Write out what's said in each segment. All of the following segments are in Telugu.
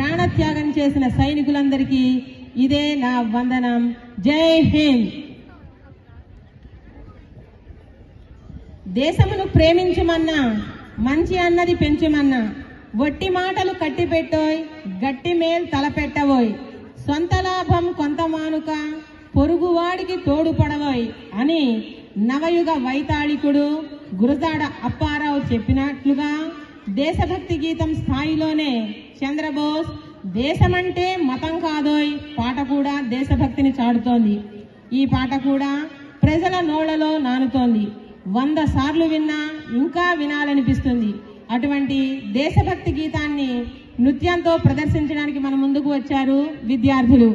ప్రాణత్యాగం చేసిన సైనికులందరికీ ఇదే నా వందనం. జై హింద్. దేశమును ప్రేమించమన్నా, మంచి అన్నది పెంచుమన్నా, వట్టి మాటలు కట్టిపెట్టోయ్, గట్టి మేల్ తలపెట్టవోయ్, సొంత లాభం కొంత మానుక, పొరుగువాడికి తోడుపడవోయ్ అని నవయుగ వైతాళికుడు గురజాడ అప్పారావు చెప్పినట్లుగా దేశభక్తి గీతం స్థాయిలోనే చంద్రబోస్ దేశమంటే మతం కాదోయ్ పాట కూడా దేశభక్తిని చాటుతోంది. ఈ పాట కూడా ప్రజల నోళ్లలో నానుతోంది. 100 సార్లు విన్నా ఇంకా వినాలనిపిస్తుంది. అటువంటి దేశభక్తి గీతాన్ని నృత్యంతో ప్రదర్శించడానికి మన ముందుకు వచ్చారు విద్యార్థులు.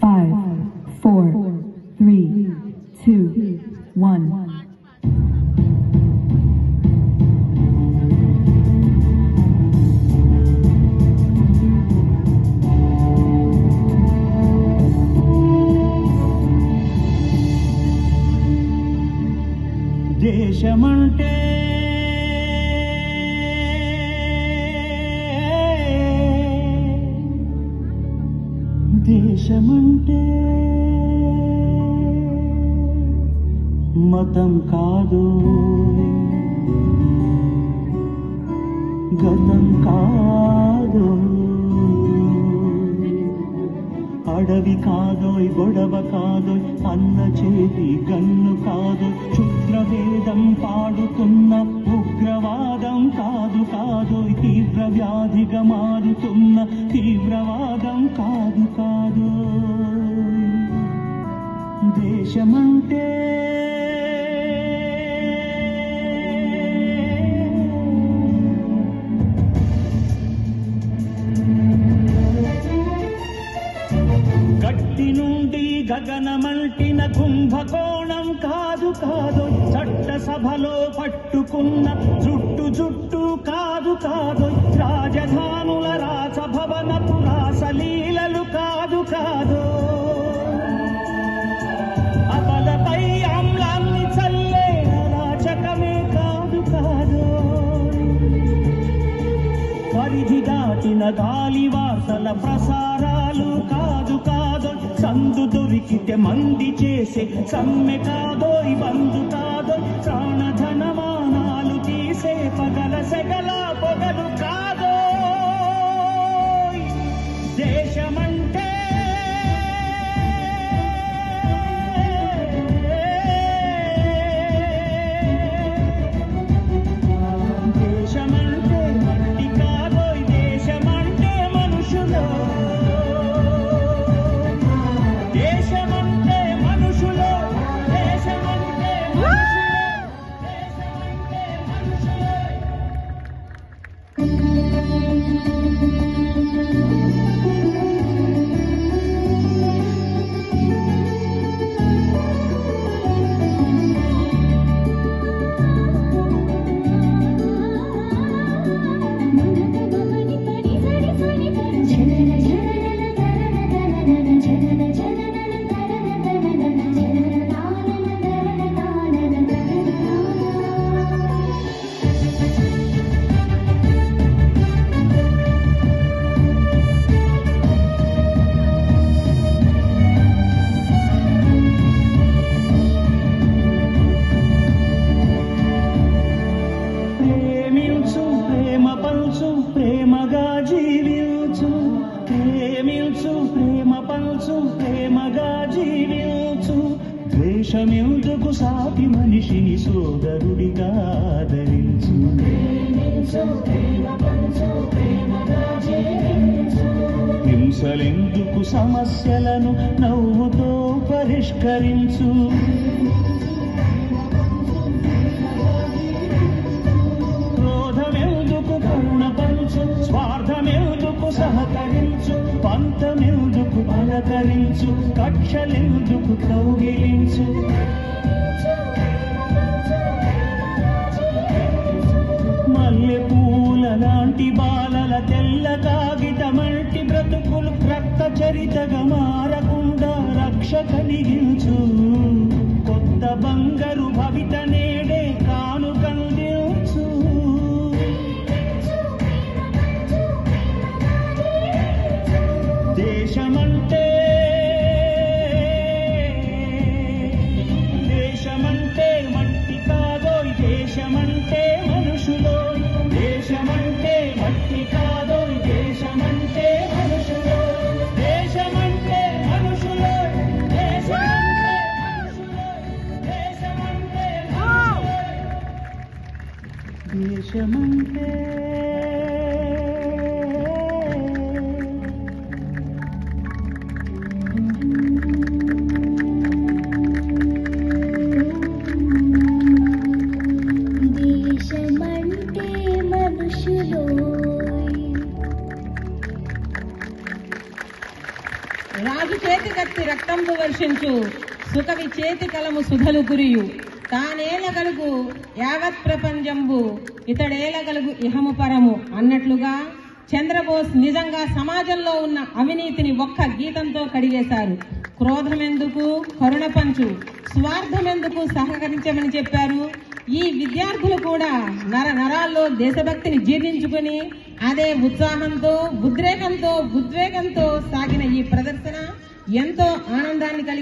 Five, 4, 3, 2, 1. దేశమంటే దేశమంటే మతం కాదు, గతం కాదు, అడవి కాదోయ్, గొడవ కాదోయ్, అన్న చేతి గన్ను కాదు, క్షుద్రవేదం పాడుతున్న ఉగ్రవాదం కాదు కాదోయ్, తీవ్ర వ్యాధిగా మారుతున్న తీవ్రవాదం కాదు కాదు. దేశమంటే గట్టి నుండి గగనమంటిన కుంభకోణం కాదు కాదు, చట్టసభలో పట్టుకున్న జుట్టు జుట్టు కాదు కాదు, రాజధానుల రాసభవనపు రాసలీలలు కాదు కాదు, అబలపై ఆమ్లాన్ని చల్లే అరాచకమే కాదు కాదు, పరిధి దాటిన గాలి వార్తల ప్రసారాలు కాదు కాదు, సందు దొరికితే మంది చేసే సమ్మె కాదోయ్, బంధు కాదోయ్, ప్రాణధనమానాలు తీసే పగల సెగల పొగలు కాదోయ్. దేశమంటే దేశమంటే మట్టి కాదోయ్, దేశమంటే మనుషులు, దేశమంటే మనుషులు, దేశమంటే మనుషులు, దేశమంటే మనుషులు. ప్రేమించు, ప్రేమ పంచు, ప్రేమగా జీవించు, ప్రేమించు, ప్రేమ పంచు, ప్రేమగా జీవించు, ద్వేషమెందుకు సాటి మనిషిని సోదరుడిగా ఆదరించు, హింసలెందుకు సమస్యలను నవ్వుతో పరిష్కరించు, క్రోధమెందుకు కరుణ పంచు, స్వార్థమెందుకు సహకరించు, పంతమెందుకు పలకరించు, కక్షలెందుకు కౌగిలించు, మల్లె పూల లాంటి బాలల తెల్ల కాగితమంటి బ్రతుకులు రక్త చరితగా మారకుండా రక్ష రక్ష కలిగించు కొత్త బంగారు భవిత నేడే కానుకందించు దేశమంటే మట్టి కాదోయ్ దేశమంటే మనుషులో దేశమంటే మట్టి కాదోయ్ దేశమంటే మనుషులో దేశమంటే మనుషులో దేశమంటే దేశమంటే దేశమంటే మనుషులో రాజు చేతి కత్తి రక్తంబు వర్షించు సుకవి చేతి కలము సుధలు కురియు తానేలగలుగు యావత్ ప్రపంచంబు ఇతడేలగలుగు ఇహము పరము అన్నట్లుగా చంద్రబోస్ నిజంగా సమాజంలో ఉన్న అవినీతిని ఒక్క గీతంతో కడిగేశారు. క్రోధమెందుకు, కరుణ పంచు, స్వార్థమెందుకు సహకరించమని చెప్పారు. ఈ విద్యార్థులు కూడా నరాల్లో దేశభక్తిని జీర్ణించుకుని అదే ఉత్సాహంతో ఉద్రేకంతో సాగిన ఈ ప్రదర్శన ఎంతో ఆనందాన్ని కలిగి